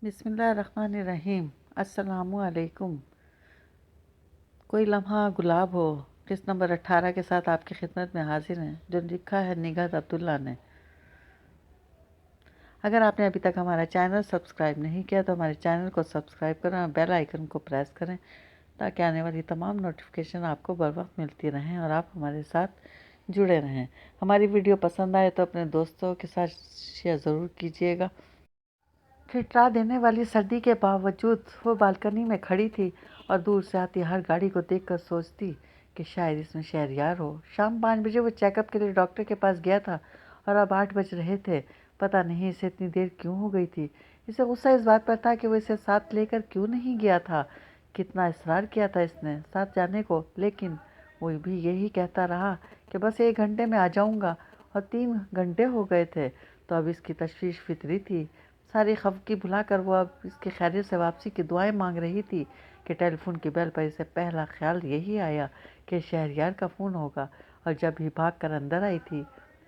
بسم اللہ الرحمن الرحیم۔ السلام علیکم۔ کوئی لمحہ گلاب ہو قسط نمبر 18 کے ساتھ آپ کی خدمت میں حاضر ہیں، جو لکھا ہے نگہت عبداللہ نے۔ اگر آپ نے ابھی تک ہمارا چینل سبسکرائب نہیں کیا تو ہمارے چینل کو سبسکرائب کریں اور بیل آئیکن کو پریس کریں تاکہ آنے والی تمام نوٹیفیکیشن آپ کو بر وقت ملتی رہیں اور آپ ہمارے ساتھ جڑے رہیں۔ ہماری ویڈیو پسند آئے تو اپنے دوستوں کے ساتھ شیئر ضرور کیجیے گا۔ ٹھٹرا دینے والی سردی کے باوجود وہ بالکنی میں کھڑی تھی اور دور سے آتی ہر گاڑی کو دیکھ کر سوچتی کہ شاید اس میں شہریار ہو۔ شام 5 بجے وہ چیک اپ کے لیے ڈاکٹر کے پاس گیا تھا اور اب 8 بج رہے تھے۔ پتہ نہیں اسے اتنی دیر کیوں ہو گئی تھی۔ اسے غصہ اس بات پر تھا کہ وہ اسے ساتھ لے کر کیوں نہیں گیا تھا۔ کتنا اصرار کیا تھا اس نے ساتھ جانے کو، لیکن وہ بھی یہی کہتا رہا کہ بس 1 گھنٹے میں آ جاؤں گا، اور 3 گھنٹے ہو گئے تھے۔ تو اب اس کی تشویش فطری تھی۔ ساری خفگی بھلا کر وہ اب اس کی خیریت سے واپسی کی دعائیں مانگ رہی تھی کہ ٹیلی فون کی بیل پر اسے پہلا خیال یہی آیا کہ شہریار کا فون ہوگا، اور جب ہی بھاگ کر اندر آئی تھی،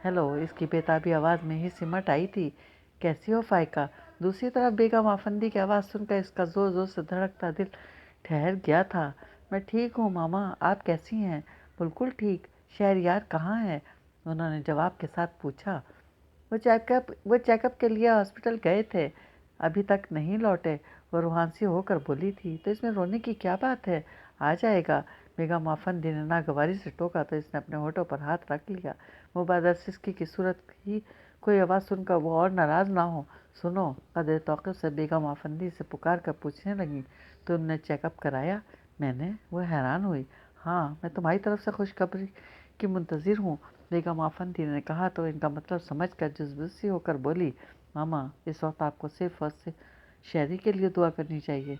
ہیلو، اس کی بےتابی آواز میں ہی سمٹ آئی تھی۔ کیسی ہو فائقہ؟ دوسری طرف بیگم آفندی کی آواز سن کر اس کا زور زور سے دھڑکتا دل ٹھہر گیا تھا۔ میں ٹھیک ہوں ماما، آپ کیسی ہیں؟ بالکل ٹھیک۔ شہریار کہاں ہے؟ انہوں نے جواب کے ساتھ پوچھا۔ وہ چیک اپ کے لیے ہاسپٹل گئے تھے، ابھی تک نہیں لوٹے، وہ روحانسی ہو کر بولی تھی۔ تو اس میں رونے کی کیا بات ہے؟ آ جائے گا۔ بیگم آفندی نے ناگواری سے ٹوکا تو اس نے اپنے ہونٹوں پر ہاتھ رکھ لیا، مبادر سسکی کی صورت ہی کوئی آواز سن کر وہ اور ناراض نہ ہو۔ سنو، قدر توقف سے بیگم آفندی سے پکار کر پوچھنے لگیں، تو انہوں نے چیک اپ کرایا؟ میں نے؟ وہ حیران ہوئی۔ ہاں، میں تمہاری طرف سے خوشخبری کی منتظر ہوں، بیگم آفندی نے کہا تو ان کا مطلب سمجھ کر جذباتی ہو کر بولی، ماما اس وقت آپ کو صرف اور صرف شہری کے لیے دعا کرنی چاہیے۔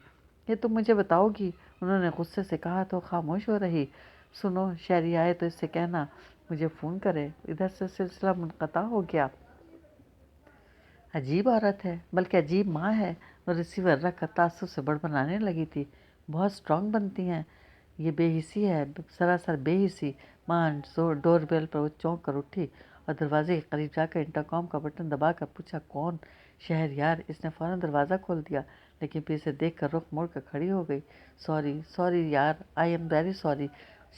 یہ تم مجھے بتاؤ گی؟ انہوں نے غصے سے کہا تو خاموش ہو رہی۔ سنو، شہری آئے تو اس سے کہنا مجھے فون کرے۔ ادھر سے سلسلہ منقطع ہو گیا۔ عجیب عورت ہے، بلکہ عجیب ماں ہے، وہ ریسیور رکھ کر تعصب سے بڑبڑانے لگی تھی۔ بہت سٹرونگ بنتی ہیں، یہ بے حسی ہے، سراسر بے حسی۔ ماں ڈور بیل پر وہ چونک کر اٹھی اور دروازے کے قریب جا کر انٹرکام کا بٹن دبا کر پوچھا، کون؟ شہریار۔ اس نے فوراً دروازہ کھول دیا، لیکن پھر اسے دیکھ کر رخ موڑ کر کھڑی ہو گئی۔ سوری یار، I am very sorry.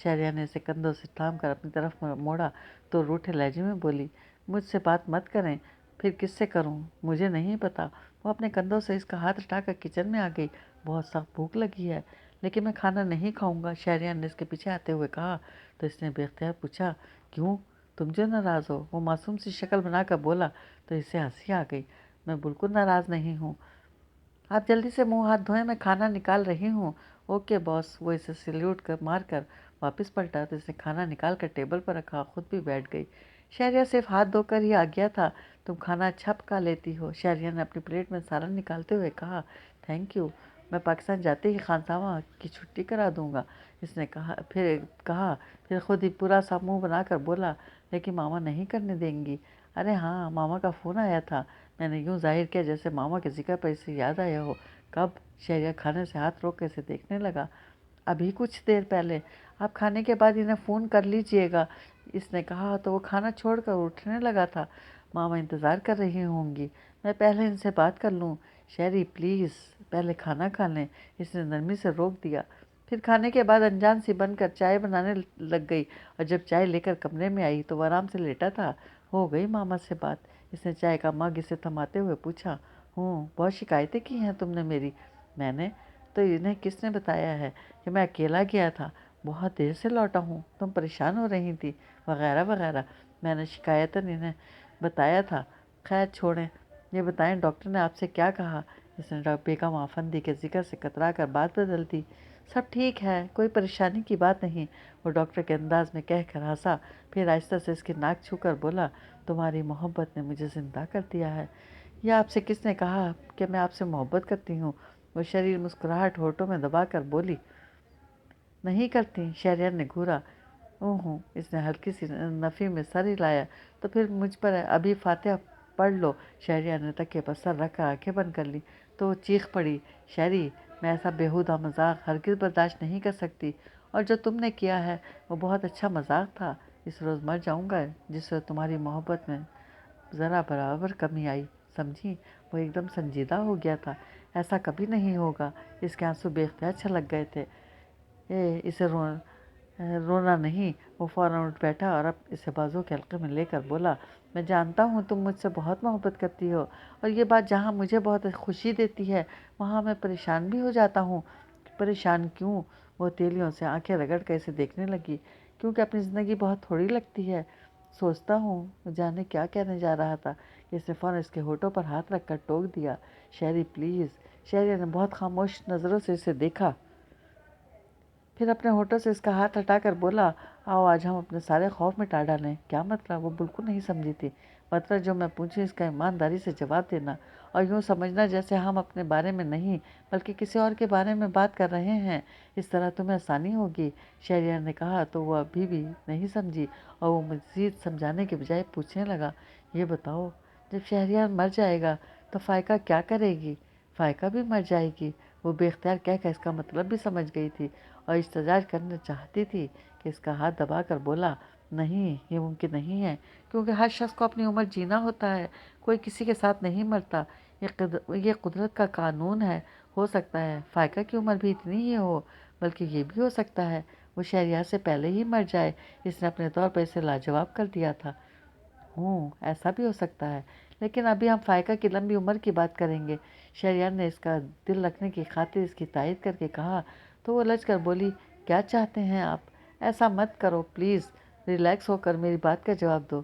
Shahryar نے اسے کندھوں سے تھام کر اپنی طرف موڑا تو روٹھے لہجے میں بولی، مجھ سے بات مت کریں۔ پھر کس سے کروں؟ مجھے نہیں پتا۔ وہ اپنے کندھوں سے اس کا ہاتھ ہٹا کر کچن میں آ گئی۔ بہت سخت بھوک لگی ہے، لیکن میں کھانا نہیں کھاؤں گا، شہریار نے اس کے پیچھے آتے ہوئے کہا تو اس نے بے اختیار پوچھا، کیوں؟ تم جو ناراض ہو؟ وہ معصوم سی شکل بنا کر بولا تو اسے ہنسی آ گئی۔ میں بالکل ناراض نہیں ہوں، آپ جلدی سے منہ ہاتھ دھوئیں، میں کھانا نکال رہی ہوں۔ اوکے باس۔ وہ اسے سلیوٹ مار کر واپس پلٹا تو اس نے کھانا نکال کر ٹیبل پر رکھا، خود بھی بیٹھ گئی۔ شہریار صرف ہاتھ دھو کر ہی آ گیا تھا، تم کھانا اچھا پکا لیتی ہو، شہریار نے اپنی پلیٹ میں سالن نکالتے ہوئے کہا۔ تھینک یو، میں پاکستان جاتے ہی خانسامہ کی چھٹی کرا دوں گا، اس نے پھر خود ہی پورا سا منہ بنا کر بولا، لیکن ماما نہیں کرنے دیں گی۔ ارے ہاں، ماما کا فون آیا تھا، میں نے یوں ظاہر کیا جیسے ماما کے ذکر پر اسے یاد آیا ہو۔ کب؟ شہریار کھانے سے ہاتھ روک کے اسے دیکھنے لگا۔ ابھی کچھ دیر پہلے۔ آپ کھانے کے بعد انہیں فون کر لیجئے گا، اس نے کہا تو وہ کھانا چھوڑ کر اٹھنے لگا تھا۔ ماما انتظار کر رہی ہوں گی، میں پہلے ان سے بات کر لوں۔ شہری پلیز پہلے کھانا کھا لیں، اس نے نرمی سے روک دیا۔ پھر کھانے کے بعد انجان سی بن کر چائے بنانے لگ گئی، اور جب چائے لے کر کمرے میں آئی تو وہ آرام سے لیٹا تھا۔ ہو گئی ماما سے بات؟ اس نے چائے کا مگ اسے تھماتے ہوئے پوچھا۔ بہت شکایتیں کی ہیں تم نے میری؟ میں نے؟ تو انہیں کس نے بتایا ہے کہ میں اکیلا گیا تھا، بہت دیر سے لوٹا ہوں، تم پریشان ہو رہی تھی، وغیرہ وغیرہ۔ میں نے شکایتاً انہیں بتایا تھا۔ خیر چھوڑیں، یہ بتائیں ڈاکٹر نے آپ سے کیا کہا؟ اس نے بیگم آفندی کے ذکر سے کترا کر بات بدل دی۔ سب ٹھیک ہے، کوئی پریشانی کی بات نہیں، وہ ڈاکٹر کے انداز میں کہہ کر ہنسا، پھر آہستہ سے اس کی ناک چھو کر بولا، تمہاری محبت نے مجھے زندہ کر دیا ہے۔ یہ آپ سے کس نے کہا کہ میں آپ سے محبت کرتی ہوں؟ وہ شریر مسکراہٹ ہونٹوں میں دبا کر بولی۔ نہیں کرتی، شہریار نے گھورا۔ اس نے ہلکی سی نفی میں سر ہلایا، تو پھر مجھ پر ابھی فاتحہ پڑھ لو۔ شہریار نے تکیے پر سر رکھ کر آنکھیں بند کر لی تو وہ چیخ پڑی، شہری، میں ایسا بیہودہ مذاق ہرگز برداشت نہیں کر سکتی، اور جو تم نے کیا ہے وہ بہت اچھا مذاق تھا۔ اس روز مر جاؤں گا جس روز تمہاری محبت میں ذرا برابر کمی آئی، سمجھی؟ وہ ایک دم سنجیدہ ہو گیا تھا۔ ایسا کبھی نہیں ہوگا۔ اس کے آنسو بے اختیار چھلک گئے تھے۔ اسے رونا نہیں۔ وہ فوراً اٹھ بیٹھا اور اب اسے بازو کے حلقے میں لے کر بولا، میں جانتا ہوں تم مجھ سے بہت محبت کرتی ہو، اور یہ بات جہاں مجھے بہت خوشی دیتی ہے وہاں میں پریشان بھی ہو جاتا ہوں۔ پریشان کیوں؟ وہ تیلیوں سے آنکھیں رگڑ کر اسے دیکھنے لگی۔ کیونکہ اپنی زندگی بہت تھوڑی لگتی ہے۔ سوچتا ہوں وہ جانے کیا کہنے جا رہا تھا کہ اس نے فوراً اس کے ہونٹوں پر ہاتھ رکھ کر ٹوک دیا، شہری پلیز۔ شہریار نے بہت خاموش نظروں سے اسے دیکھا، پھر اپنے ہونٹوں سے اس کا ہاتھ ہٹا کر بولا، آؤ آج ہم اپنے سارے خوف مٹا ڈالیں۔ کیا مطلب؟ وہ بالکل نہیں سمجھی تھی۔ مطلب جو میں پوچھوں اس کا ایمانداری سے جواب دینا، اور یوں سمجھنا جیسے ہم اپنے بارے میں نہیں بلکہ کسی اور کے بارے میں بات کر رہے ہیں۔ اس طرح تمہیں آسانی ہوگی۔ شہریار نے کہا تو وہ ابھی بھی نہیں سمجھی، اور وہ مزید سمجھانے کے بجائے پوچھنے لگا، یہ بتاؤ جب شہریار مر جائے گا تو فائقہ کیا کرے گی؟ فائقہ بھی مر جائے گی؟ وہ بے اختیار کہہ کر اس کا مطلب بھی سمجھ گئی تھی اور احتجاج کرنا چاہتی تھی کہ اس کا ہاتھ دبا کر بولا، نہیں یہ ممکن نہیں ہے، کیونکہ ہر شخص کو اپنی عمر جینا ہوتا ہے، کوئی کسی کے ساتھ نہیں مرتا، یہ قدرت کا قانون ہے۔ ہو سکتا ہے فائقہ کی عمر بھی اتنی ہی ہو، بلکہ یہ بھی ہو سکتا ہے وہ شہریار سے پہلے ہی مر جائے۔ اس نے اپنے طور پر اسے لاجواب کر دیا تھا۔ ایسا بھی ہو سکتا ہے، لیکن ابھی ہم فائقہ کی لمبی عمر کی بات کریں گے۔ شہریار نے اس کا دل رکھنے کی خاطر اس کی تائید کر کے کہا تو وہ لج کر بولی، کیا چاہتے ہیں آپ؟ ایسا مت کرو پلیز، ریلیکس ہو کر میری بات کا جواب دو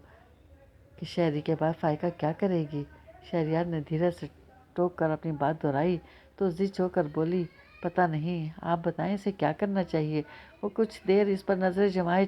کہ شہری کے بعد فائقہ کیا کرے گی؟ شہریار نے دھیرے سے ٹوک کر اپنی بات دہرائی تو زچ ہو کر بولی، پتہ نہیں، آپ بتائیں اسے کیا کرنا چاہیے۔ وہ کچھ دیر اس پر نظریں جمائے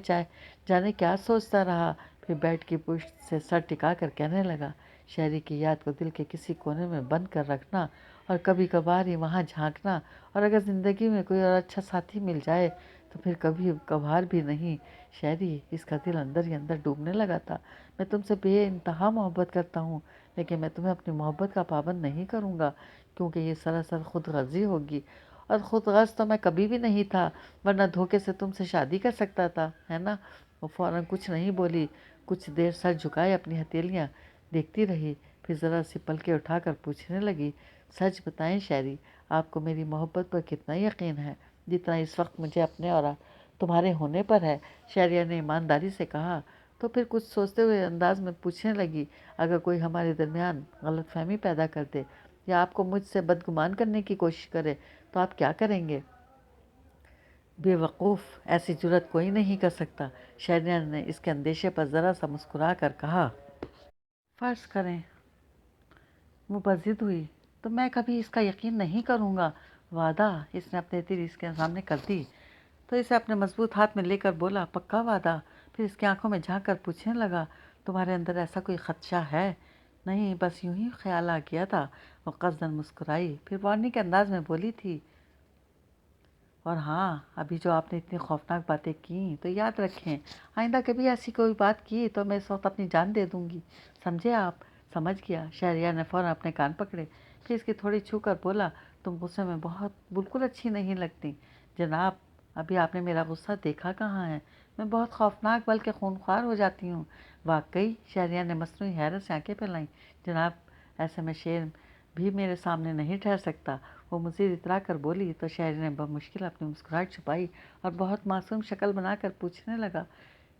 جانے کیا سوچتا رہا، پھر بیڈ کی پشت سے سر ٹکا کر کہنے لگا، شہری کی یاد کو دل کے کسی کونے میں بند کر رکھنا اور کبھی کبھار ہی وہاں جھانکنا، اور اگر زندگی میں کوئی اور اچھا ساتھی مل جائے تو پھر کبھی کبھار بھی نہیں۔ شہری، اس کا دل اندر ہی اندر ڈوبنے لگا تھا۔ میں تم سے بے انتہا محبت کرتا ہوں، لیکن میں تمہیں اپنی محبت کا پابند نہیں کروں گا، کیونکہ یہ سراسر خود غرضی ہوگی، اور خود غرض تو میں کبھی بھی نہیں تھا، ورنہ دھوکے سے تم سے شادی کر سکتا تھا، ہے نا؟ وہ فوراً کچھ نہیں بولی، کچھ دیر سر جھکائے اپنی ہتھیلیاں دیکھتی رہی، پھر ذرا سی پلکیں اٹھا کر پوچھنے لگی، سچ بتائیں شہری، آپ کو میری محبت پر کتنا یقین ہے، جتنا اس وقت مجھے اپنے اور تمہارے ہونے پر ہے؟ شہریار نے ایمانداری سے کہا، تو پھر کچھ سوچتے ہوئے انداز میں پوچھنے لگی، اگر کوئی ہمارے درمیان غلط فہمی پیدا کر دے یا آپ کو مجھ سے بدگمان کرنے کی کوشش کرے تو آپ کیا کریں گے؟ بے وقوف، ایسی جرات کوئی نہیں کر سکتا۔ شہریار نے اس کے اندیشے پر ذرا سا مسکرا کر کہا، فرض کریں وہ بضد ہوئی تو میں کبھی اس کا یقین نہیں کروں گا۔ وعدہ؟ اس نے اپنے تیر اس کے سامنے کر دی تو اسے اپنے مضبوط ہاتھ میں لے کر بولا، پکا وعدہ؟ پھر اس کی آنکھوں میں جھانک کر پوچھنے لگا، تمہارے اندر ایسا کوئی خدشہ ہے؟ نہیں، بس یوں ہی خیال آ گیا تھا۔ وہ قصداً مسکرائی، پھر وارننگ کے انداز میں بولی تھی، اور ہاں، ابھی جو آپ نے اتنی خوفناک باتیں کیں تو یاد رکھیں، آئندہ کبھی ایسی کوئی بات کی تو میں اس وقت اپنی جان دے دوں گی، سمجھے آپ؟ سمجھ گیا۔ شہریار نے فوراً اپنے کان پکڑے، پھر اس کی تھوڑی چھو کر بولا، تم غصے میں بالکل اچھی نہیں لگتی جناب، ابھی آپ نے میرا غصہ دیکھا کہاں ہے؟ میں بہت خوفناک بلکہ خونخوار ہو جاتی ہوں۔ واقعی؟ شہریار نے مصنوعی حیرت سے آنکھیں پھیلائیں، جناب ایسے میں شیر بھی میرے سامنے نہیں ٹھہر سکتا۔ وہ مزید اترا کر بولی تو شہری نے بمشکل اپنی مسکراہٹ چھپائی اور بہت معصوم شکل بنا کر پوچھنے لگا،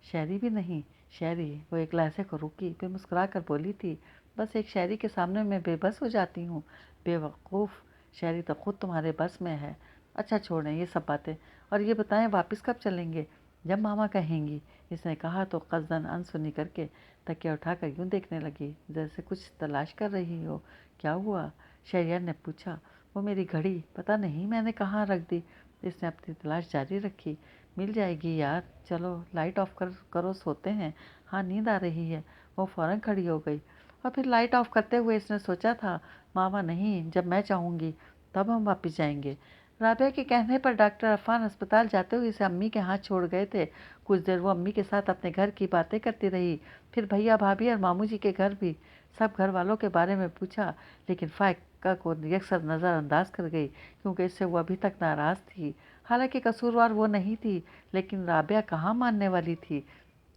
شہری بھی نہیں؟ شہری؟ وہ ایک لحظے کو رکی، پھر مسکرا کر بولی تھی، بس ایک شہری کے سامنے میں بے بس ہو جاتی ہوں۔ بے وقوف، شہری تو خود تمہارے بس میں ہے۔ اچھا چھوڑیں یہ سب باتیں، اور یہ بتائیں واپس کب چلیں گے؟ جب ماما کہیں گی، اس نے کہا تو قصداً انسنی کر کے تکیہ اٹھا کر یوں دیکھنے لگی جیسے کچھ تلاش کر رہی ہو۔ کیا ہوا؟ شہریار نے پوچھا۔ وہ میری گھڑی، پتہ نہیں میں نے کہاں رکھ دی۔ اس نے اپنی تلاش جاری رکھی، مل جائے گی یار، چلو لائٹ آف کرو، سوتے ہیں، ہاں نیند آ رہی ہے۔ وہ فوراً کھڑی ہو گئی، اور پھر لائٹ آف کرتے ہوئے اس نے سوچا تھا، ماما نہیں، جب میں چاہوں گی تب ہم واپس جائیں گے۔ رابعہ کے کہنے پر ڈاکٹر عفان اسپتال جاتے ہوئے اسے امی کے ہاتھ چھوڑ گئے تھے۔ کچھ دیر وہ امی کے ساتھ اپنے گھر کی باتیں کرتی رہی، پھر بھیا بھابھی اور ماموں جی کے گھر بھی، سب گھر والوں کے بارے میں پوچھا، لیکن فائقہ کو یکسر نظر انداز کر گئی، کیونکہ اس سے وہ ابھی تک ناراض تھی۔ حالانکہ قصوروار وہ نہیں تھی، لیکن رابعہ کہاں ماننے والی تھی۔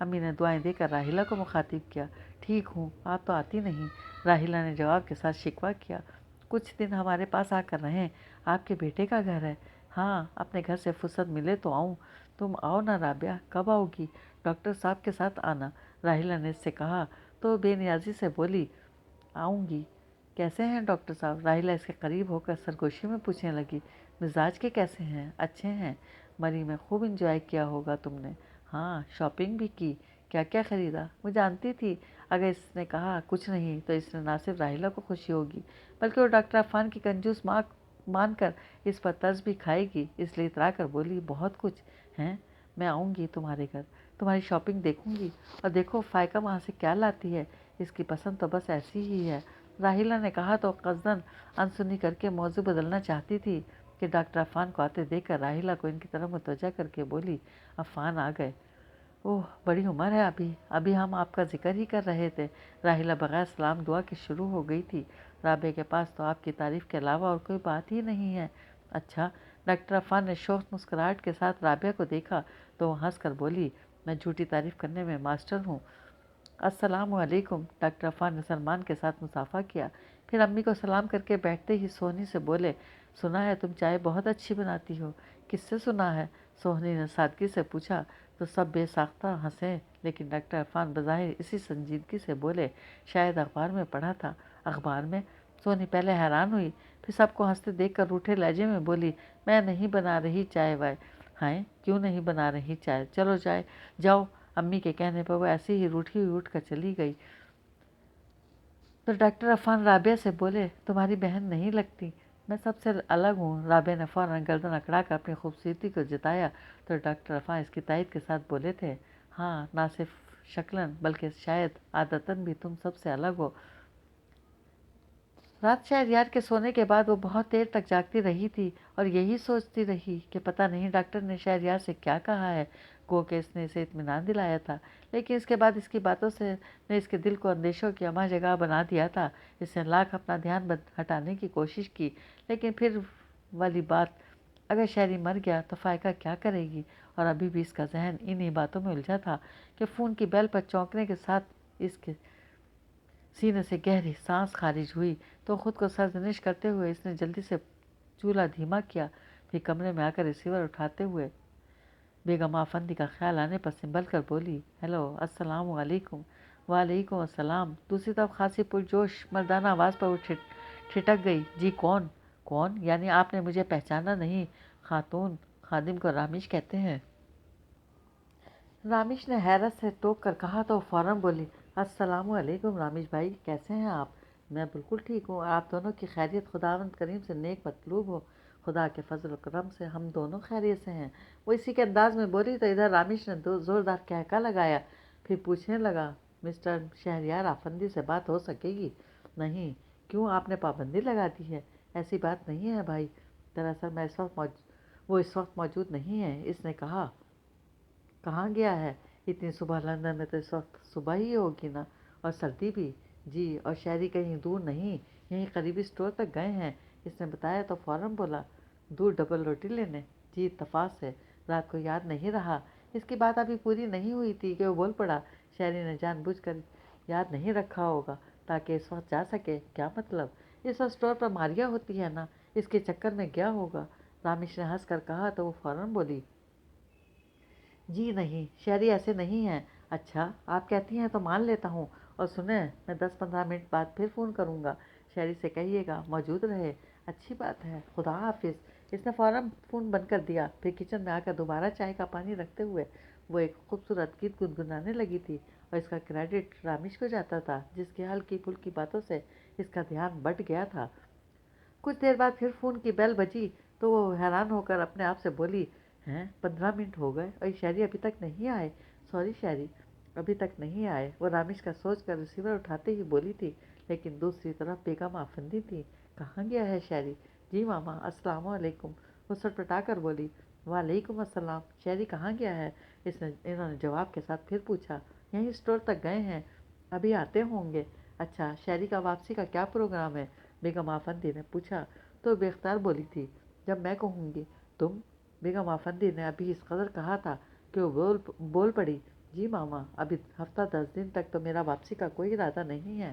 امی نے دعائیں دے کر راحیلہ کو مخاطب کیا۔ ٹھیک ہوں، آپ تو آتی نہیں، راحیلہ نے جواب کے ساتھ شکوہ کیا۔ کچھ دن ہمارے پاس آ کر رہیں، آپ کے بیٹے کا گھر ہے۔ ہاں، اپنے گھر سے فرصت ملے تو آؤں۔ تم آؤ نا رابعہ، کب آؤ گی؟ ڈاکٹر صاحب کے ساتھ آنا، راحیلہ نے اس سے کہا تو بے نیازی سے بولی، آؤں گی۔ کیسے ہیں ڈاکٹر صاحب؟ راحیلہ اس کے قریب ہو کر سرگوشی میں پوچھنے لگی۔ مزاج کے کیسے ہیں؟ اچھے ہیں۔ مری میں خوب انجوائے کیا ہوگا تم نے۔ ہاں، شاپنگ بھی کی۔ کیا کیا خریدا؟ وہ جانتی تھی اگر اس نے کہا کچھ نہیں تو اس نے نہ صرف راحیلہ کو خوشی ہوگی بلکہ وہ ڈاکٹر عفان کی کنجوس ماں مان کر اس پر طرز بھی کھائے گی، اس لیے اترا کر بولی، بہت کچھ ہیں، میں آؤں گی تمہارے گھر، تمہاری شاپنگ دیکھوں گی، اور دیکھو فائقہ وہاں سے کیا لاتی ہے، اس کی پسند تو بس ایسی ہی ہے۔ راحیلہ نے کہا تو قصداً انسنی کر کے موضوع بدلنا چاہتی تھی کہ ڈاکٹر عفان کو آتے دیکھ کر راحیلہ کو ان کی طرف متوجہ کر کے بولی، عفان آ گئے؟ اوہ، بڑی عمر ہے ابھی ہم آپ کا ذکر ہی کر رہے تھے۔ راحیلہ بغیر سلام دعا کے شروع ہو گئی تھی۔ رابعہ کے پاس تو آپ کی تعریف کے علاوہ اور کوئی بات ہی نہیں ہے۔ اچھا؟ ڈاکٹر عفان نے شوخ مسکراہٹ کے ساتھ رابعہ کو دیکھا تو وہ ہنس کر بولی، میں جھوٹی تعریف کرنے میں ماسٹر ہوں۔ السلام علیکم۔ ڈاکٹر عفان نے سلمان کے ساتھ مصافحہ کیا، پھر امی کو سلام کر کے بیٹھتے ہی سوہنی سے بولے، سنا ہے تم چائے بہت اچھی بناتی ہو۔ کس سے سنا ہے؟ سوہنی نے سادگی سے پوچھا تو سب بے ساختہ ہنسے، لیکن ڈاکٹر عفان بظاہر اسی سنجیدگی سے بولے، شاید اخبار میں پڑھا تھا۔ اخبار میں؟ سوہنی پہلے حیران ہوئی، پھر سب کو ہنستے دیکھ کر روٹھے لہجے میں بولی، میں نہیں بنا رہی چائے وائے۔ ہائے، کیوں نہیں بنا رہی چائے؟ چلو چائے جاؤ۔ امی کے کہنے پر وہ ایسے ہی روٹھی ہوئی اٹھ کر چلی گئی تو ڈاکٹر عفان رابعہ سے بولے، تمہاری بہن نہیں لگتی، میں سب سے الگ ہوں۔ رابعہ نے فوراً گردن اکڑا کر اپنی خوبصورتی کو جتایا تو ڈاکٹر عفان اس کی تائید کے ساتھ بولے تھے، ہاں، نہ صرف شکلاً بلکہ شاید عادتاً بھی تم سب سے الگ ہو۔ رات شہریار کے سونے کے بعد وہ بہت دیر تک جاگتی رہی تھی اور یہی سوچتی رہی کہ پتہ نہیں ڈاکٹر نے شہریار سے کیا کہا ہے، گو کہ اس نے اسے اطمینان دلایا تھا، لیکن اس کے بعد اس کی باتوں سے نے اس کے دل کو اندیشوں کی اماں جگہ بنا دیا تھا۔ اس نے لاکھ اپنا دھیان ہٹانے کی کوشش کی، لیکن پھر والی بات، اگر شہری مر گیا تو فائقہ کیا کرے گی، اور ابھی بھی اس کا ذہن انہی باتوں میں الجھا تھا کہ فون کی بیل پر چونکنے کے ساتھ اس کے سینے سے گہری سانس خارج ہوئی تو خود کو سرزنش کرتے ہوئے اس نے جلدی سے چولہا دھیما کیا، پھر کمرے میں آ کر ریسیور اٹھاتے ہوئے بیگم آفندی کا خیال آنے پر سنبھل کر بولی، ہیلو، السلام علیکم۔ وعلیکم السلام۔ دوسری طرف خاصی پرجوش مردانہ آواز پر وہ ٹھٹک گئی، جی کون؟ کون؟ یعنی آپ نے مجھے پہچانا نہیں؟ خاتون خادم کو رامیش کہتے ہیں۔ رامیش نے حیرت سے ٹوک کر کہا تو وہ فوراً بولی، السلام علیکم رامیش بھائی، کیسے ہیں آپ؟ میں بالکل ٹھیک ہوں، آپ دونوں کی خیریت خداوند کریم سے نیک مطلوب ہو۔ خدا کے فضل و کرم سے ہم دونوں خیریت سے ہیں۔ وہ اسی کے انداز میں بولی تو ادھر رامیش نے زوردار کہکا لگایا، پھر پوچھنے لگا، مسٹر شہریار آفندی سے بات ہو سکے گی؟ نہیں۔ کیوں، آپ نے پابندی لگا دی ہے؟ ایسی بات نہیں ہے بھائی، دراصل میں وہ اس وقت موجود نہیں ہے۔ اس نے کہا، کہاں گیا ہے؟ اتنی صبح لندن میں تو اس وقت صبح ہی ہوگی نا، اور سردی بھی۔ جی، اور شہری کہیں دور نہیں، یہیں قریبی اسٹور تک گئے ہیں۔ اس نے بتایا تو فوراً بولا، دور ڈبل روٹی لینے؟ جی، اتفاق سے رات کو یاد نہیں رہا۔ اس کی بات ابھی پوری نہیں ہوئی تھی کہ وہ بول پڑا، شہری نے جان بوجھ کر یاد نہیں رکھا ہوگا تاکہ اس وقت جا سکے۔ کیا مطلب؟ اس وقت اسٹور پر ماریا ہوتی ہے نا، اس کے چکر میں گیا ہوگا۔ رامیش نے ہنس کر کہا تو وہ فوراً بولی، جی نہیں، شہری ایسے نہیں ہیں۔ اچھا، آپ کہتی ہیں تو مان لیتا ہوں، اور سنیں، میں 10-15 منٹ بعد پھر فون کروں گا، شہری سے کہیے گا موجود رہے۔ اچھی بات ہے، خدا حافظ۔ اس نے فوراً فون بند کر دیا، پھر کچن میں آ کر دوبارہ چائے کا پانی رکھتے ہوئے وہ ایک خوبصورت گیت گنگنانے لگی تھی، اور اس کا کریڈٹ رامیش کو جاتا تھا، جس کی ہلکی پھلکی باتوں سے اس کا دھیان بٹ گیا تھا۔ کچھ دیر بعد پھر فون کی بیل بجی تو وہ حیران ہو کر اپنے آپ سے بولی، ہیں، 15 منٹ ہو گئے اور شہری ابھی تک نہیں آئے؟ سوری شہری، ابھی تک نہیں آئے۔ وہ رامیش کا سوچ کر ریسیور اٹھاتے ہی بولی تھی، لیکن دوسری طرف بیگم آفندی تھی۔ کہاں گیا ہے شہری؟ جی ماما، السلام علیکم۔ وہ سٹپٹا کر بولی، وعلیکم السلام۔ شہری کہاں گیا ہے؟ انہوں نے جواب کے ساتھ پھر پوچھا، یہیں اسٹور تک گئے ہیں، ابھی آتے ہوں گے۔ اچھا، شہری کا واپسی کا کیا پروگرام ہے؟ بیگم آفندی نے پوچھا تو بے اختیار بولی تھی، جب میں کہوں گی۔ تم؟ بیگم آفندی نے ابھی اس قدر کہا تھا کہ وہ بول پڑی، جی ماما، ابھی ہفتہ 10 دن تک تو میرا واپسی کا کوئی ارادہ نہیں ہے۔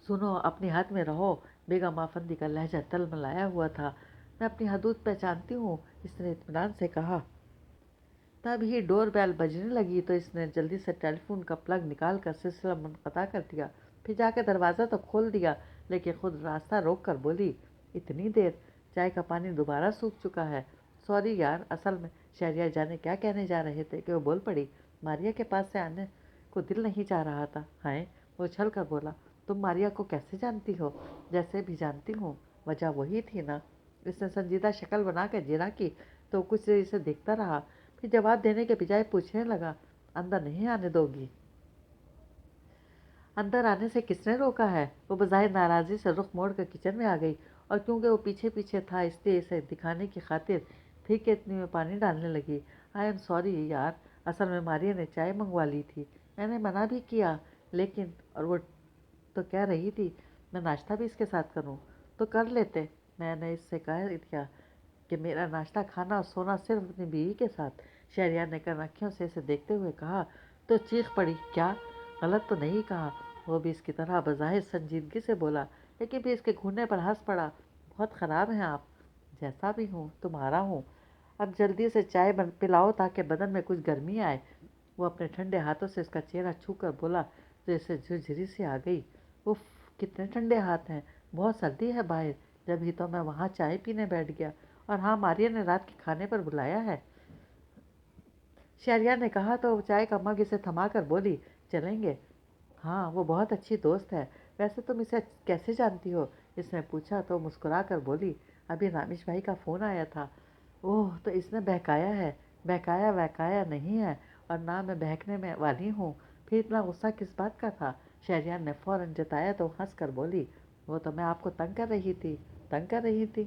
سنو، اپنی حد میں رہو۔ بیگم آفندی کا لہجہ تل ملایا ہوا تھا۔ میں اپنی حدود پہچانتی ہوں، اس نے اطمینان سے کہا۔ تب ہی ڈور بیل بجنے لگی تو اس نے جلدی سے ٹیلی فون کا پلگ نکال کر سلسلہ منقطع کر دیا، پھر جا کے دروازہ تو کھول دیا، لیکن خود راستہ روک کر بولی، اتنی دیر؟ چائے کا پانی دوبارہ سوکھ چکا ہے۔ سوری یار، اصل میں شہریار جانے کیا کہنے جا رہے تھے کہ وہ بول پڑی۔ ماریا کے پاس سے آنے کو دل نہیں چاہ رہا تھا۔ ہائے، وہ چھل کر بولا، تم ماریا کو کیسے جانتی ہو؟ جیسے بھی جانتی ہوں، وجہ وہی تھی نا۔ اس نے سنجیدہ شکل بنا کر جرا کی تو کچھ دیر اسے دیکھتا رہا، پھر جواب دینے کے بجائے پوچھنے لگا، اندر نہیں آنے دو گی؟ اندر آنے سے کس نے روکا ہے؟ وہ بظاہر ناراضی سے رخ موڑ کر کچن میں آ گئی، اور کیونکہ وہ پیچھے پیچھے تھا اس لیے اسے دکھانے کی خاطر پھر کتنی میں پانی ڈالنے لگی۔ آئی ایم سوری یار، اصل میں ماریا نے چائے منگوا لی تھی، میں نے منع بھی کیا، لیکن اور وہ تو کہہ رہی تھی میں ناشتہ بھی اس کے ساتھ کروں، تو کر لیتے۔ میں نے اس سے کہہ دیا کہ میرا ناشتہ کھانا اور سونا صرف اپنی بیوی کے ساتھ۔ شہریار نے کنکھیوں سے اسے دیکھتے ہوئے کہا تو چیخ پڑی، کیا غلط تو نہیں کہا؟ وہ بھی اس کی طرح بظاہر سنجیدگی سے بولا، لیکن بھی اس کے گھننے پر ہنس پڑا، بہت خراب ہیں آپ۔ جیسا بھی ہوں تمہارا ہوں، اب جلدی سے چائے پلاؤ تاکہ بدن میں کچھ گرمی آئے۔ وہ اپنے ٹھنڈے ہاتھوں سے اس کا چہرہ چھو کر بولا تو اسے جھرجھری سی آ گئی۔ اف، کتنے ٹھنڈے ہاتھ ہیں، بہت سردی ہے باہر، جب ہی تو میں وہاں چائے پینے بیٹھ گیا، اور ہاں ماریا نے رات کے کھانے پر بلایا ہے۔ شہریار نے کہا تو چائے کا مگ اسے تھما کر بولی، چلیں گے؟ ہاں، وہ بہت اچھی دوست ہے۔ ویسے تم اسے کیسے جانتی ہو؟ اس نے پوچھا تو مسکرا کر بولی، ابھی رامیش بھائی کا فون آیا تھا۔ اوہ، تو اس نے بہکایا ہے؟ بہکایا وہکایا نہیں ہے، اور نہ میں بہکنے میں والی ہوں، پھر اتنا غصہ کس بات کا تھا؟ شہریار نے فوراً جتایا تو ہنس کر بولی، وہ تو میں آپ کو تنگ کر رہی تھی۔ تنگ کر رہی تھی؟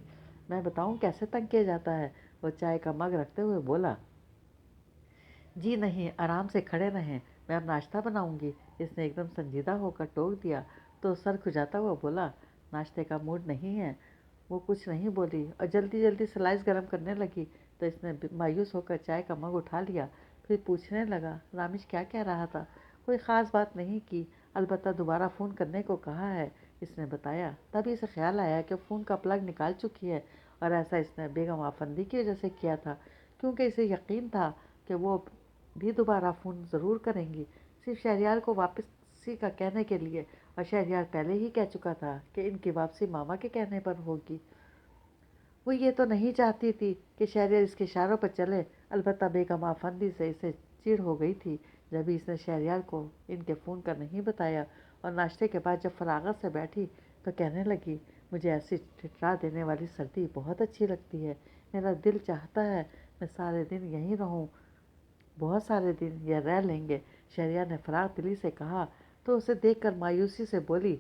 میں بتاؤں کیسے تنگ کیا جاتا ہے؟ وہ چائے کا مگ رکھتے ہوئے بولا، جی نہیں، آرام سے کھڑے رہیں، میں اب ناشتہ بناؤں گی۔ اس نے ایک دم سنجیدہ ہو کر ٹوک دیا تو سر کھجاتا ہوا بولا، ناشتے کا موڈ نہیں ہے؟ وہ کچھ نہیں بولی اور جلدی جلدی سلائس گرم کرنے لگی تو اس نے مایوس ہو کر چائے کا مگ اٹھا لیا، پھر پوچھنے لگا، رامیش کیا کہہ رہا تھا؟ کوئی خاص بات نہیں کی، البتہ دوبارہ فون کرنے کو کہا ہے، اس نے بتایا۔ تبھی اسے خیال آیا کہ فون کا پلگ نکال چکی ہے، اور ایسا اس نے بیگم آفندی کی وجہ سے کیا تھا، کیونکہ اسے یقین تھا کہ وہ بھی دوبارہ فون ضرور کریں گی، صرف شہریار کو واپسی کا کہنے کے لیے، اور شہریار پہلے ہی کہہ چکا تھا کہ ان کی واپسی ماما کے کہنے پر ہوگی۔ وہ یہ تو نہیں چاہتی تھی کہ شہریار اس کے اشاروں پر چلے، البتہ بیگم آفندی سے اسے چڑ ہو گئی تھی، جبھی اس نے شہریار کو ان کے فون کا نہیں بتایا، اور ناشتے کے بعد جب فراغت سے بیٹھی تو کہنے لگی، مجھے ایسی ٹھٹرا دینے والی سردی بہت اچھی لگتی ہے، میرا دل چاہتا ہے میں سارے دن یہیں رہوں، بہت سارے دن یہ رہ لیں گے۔ شہریار نے فراغ دلی سے کہا تو اسے دیکھ کر مایوسی سے بولی،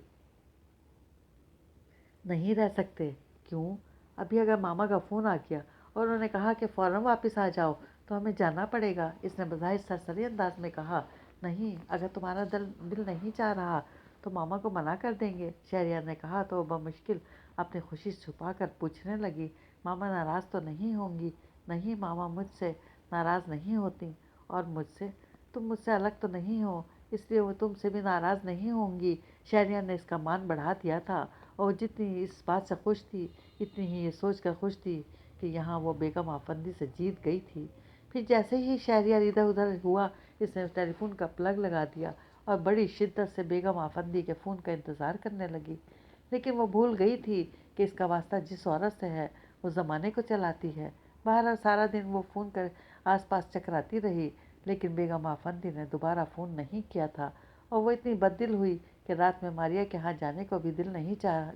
نہیں رہ سکتے؟ کیوں؟ ابھی اگر ماما کا فون آ گیا اور انہوں نے کہا کہ فوراً واپس آ جاؤ تو ہمیں جانا پڑے گا، اس نے بظاہر سرسری انداز میں کہا۔ نہیں، اگر تمہارا دل نہیں چاہ رہا تو ماما کو منع کر دیں گے، شہریار نے کہا تو بمشکل اپنی خوشی چھپا کر پوچھنے لگی، ماما ناراض تو نہیں ہوں گی؟ نہیں، ماما مجھ سے ناراض نہیں ہوتی، اور مجھ سے؟ تم مجھ سے الگ تو نہیں ہو، اس لیے وہ تم سے بھی ناراض نہیں ہوں گی۔ شہریار نے اس کا مان بڑھا دیا تھا، اور جتنی اس بات سے خوش تھی اتنی ہی یہ سوچ کر خوش تھی کہ یہاں وہ بیگم آفندی سے جیت گئی تھی۔ پھر جیسے ہی شہریار ادھر ادھر ہوا، اس نے ٹیلی فون کا پلگ لگا دیا اور بڑی شدت سے بیگم آفندی کے فون کا انتظار کرنے لگی، لیکن وہ بھول گئی تھی کہ اس کا واسطہ جس عورت سے ہے وہ زمانے کو چلاتی ہے۔ بہرحال سارا دن وہ فون کر آس پاس چکراتی رہی، لیکن بیگم آفندی نے دوبارہ فون نہیں کیا تھا، اور وہ اتنی بددل ہوئی کہ رات میں ماریا کے ہاں جانے کو بھی دل نہیں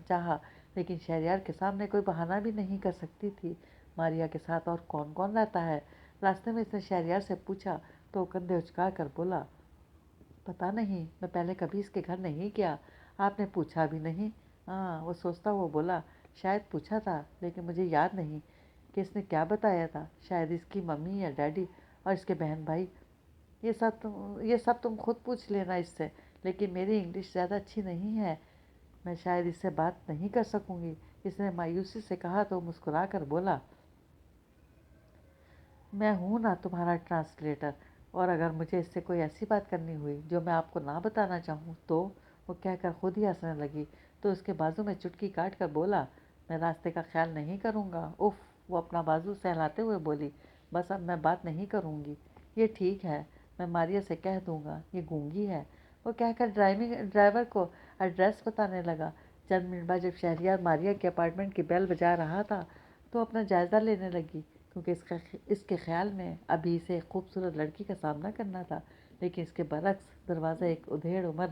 چاہا، لیکن شہریار کے سامنے کوئی بہانہ بھی نہیں کر سکتی تھی۔ ماریا کے ساتھ اور کون کون رہتا ہے؟ راستے میں اس نے شہریار سے پوچھا تو وہ کندھے اچکا کر بولا، پتہ نہیں، میں پہلے کبھی اس کے گھر نہیں گیا، آپ نے پوچھا بھی نہیں؟ ہاں، وہ سوچتا ہوا بولا، شاید پوچھا تھا لیکن مجھے یاد نہیں کہ اس نے کیا بتایا تھا، شاید اس کی ممی یا ڈیڈی اور اس کے بہن بھائی۔ یہ سب تم خود پوچھ لینا اس سے، لیکن میری انگلش زیادہ اچھی نہیں ہے، میں شاید اس سے بات نہیں کر سکوں گی، اس نے مایوسی سے کہا تو مسکرا کر بولا، میں ہوں نا تمہارا ٹرانسلیٹر، اور اگر مجھے اس سے کوئی ایسی بات کرنی ہوئی جو میں آپ کو نہ بتانا چاہوں تو؟ وہ کہہ کر خود ہی ہنسنے لگی تو اس کے بازو میں چٹکی کاٹ کر بولا، میں راستے کا خیال نہیں کروں گا۔ اف! وہ اپنا بازو سہلاتے ہوئے بولی، بس اب میں بات نہیں کروں گی۔ یہ ٹھیک ہے، میں ماریا سے کہہ دوں گا، یہ گونگی ہے۔ وہ کہہ کر ڈرائیور کو ایڈریس بتانے لگا۔ چند منٹ بعد جب شہریار ماریا کے اپارٹمنٹ کی بیل بجا رہا تھا تو اپنا جائزہ لینے لگی، کیونکہ اس کے خیال میں ابھی اسے ایک خوبصورت لڑکی کا سامنا کرنا تھا، لیکن اس کے برعکس دروازہ ایک ادھیڑ عمر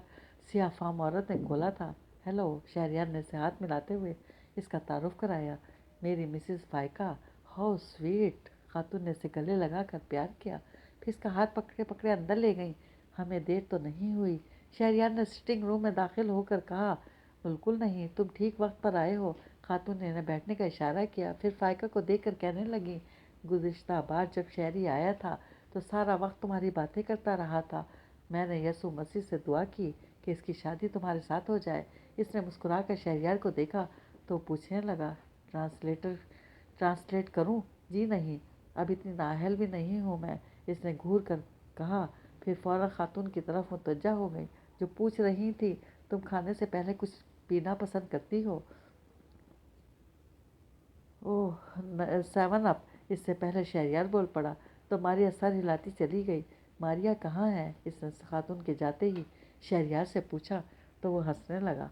سیاہ فام عورت نے کھولا تھا۔ ہیلو! شہریار نے اسے ہاتھ ملاتے ہوئے اس کا تعارف کرایا۔ میری مسز فائقہ۔ How sweet! خاتون نے اسے گلے لگا کر پیار کیا، پھر اس کا ہاتھ پکڑے پکڑے اندر لے گئیں۔ ہمیں دیر تو نہیں ہوئی؟ شہریار نے سٹنگ روم میں داخل ہو کر کہا۔ بالکل نہیں، تم ٹھیک وقت پر آئے ہو۔ خاتون نے انہیں بیٹھنے کا اشارہ کیا، پھر فائقہ کو دیکھ کر کہنے لگی، گزشتہ بار جب شہری آیا تھا تو سارا وقت تمہاری باتیں کرتا رہا تھا۔ میں نے یسوع مسیح سے دعا کی کہ اس کی شادی تمہارے ساتھ ہو جائے۔ اس نے مسکرا کر شہریار کو دیکھا تو پوچھنے لگا، ٹرانسلیٹ کروں؟ جی نہیں، اب اتنی نااہل بھی نہیں ہوں میں، اس نے گھور کر کہا، پھر فوراً خاتون کی طرف متوجہ ہو گئی جو پوچھ رہی تھی، تم کھانے سے پہلے کچھ پینا پسند کرتی ہو؟ اوہ، 7 اپ! اس سے پہلے شہریار بول پڑا تو ماریا سر ہلاتی چلی گئی۔ ماریا کہاں ہے؟ اس نے خاتون کے جاتے ہی شہریار سے پوچھا تو وہ ہنسنے لگا۔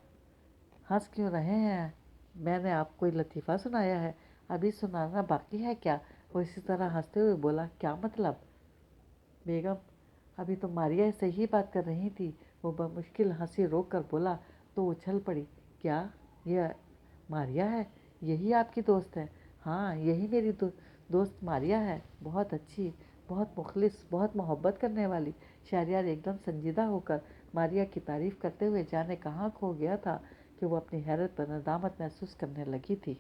ہنس کیوں رہے ہیں؟ میں نے آپ کو لطیفہ سنایا ہے، ابھی سنانا باقی ہے کیا؟ وہ اسی طرح ہنستے ہوئے بولا، کیا مطلب؟ بیگم، ابھی تو ماریا سے ہی بات کر رہی تھی۔ وہ بمشکل ہنسی روک کر بولا تو اچھل پڑی، کیا یہ ماریا ہے؟ یہی آپ کی دوست ہے؟ ہاں، یہی میری دوست ماریا ہے، بہت اچھی، بہت مخلص، بہت محبت کرنے والی۔ شہریار ایک دم سنجیدہ ہو کر ماریا کی تعریف کرتے ہوئے جانے کہاں کھو گیا تھا کہ وہ اپنی حیرت پر ندامت محسوس کرنے لگی تھی۔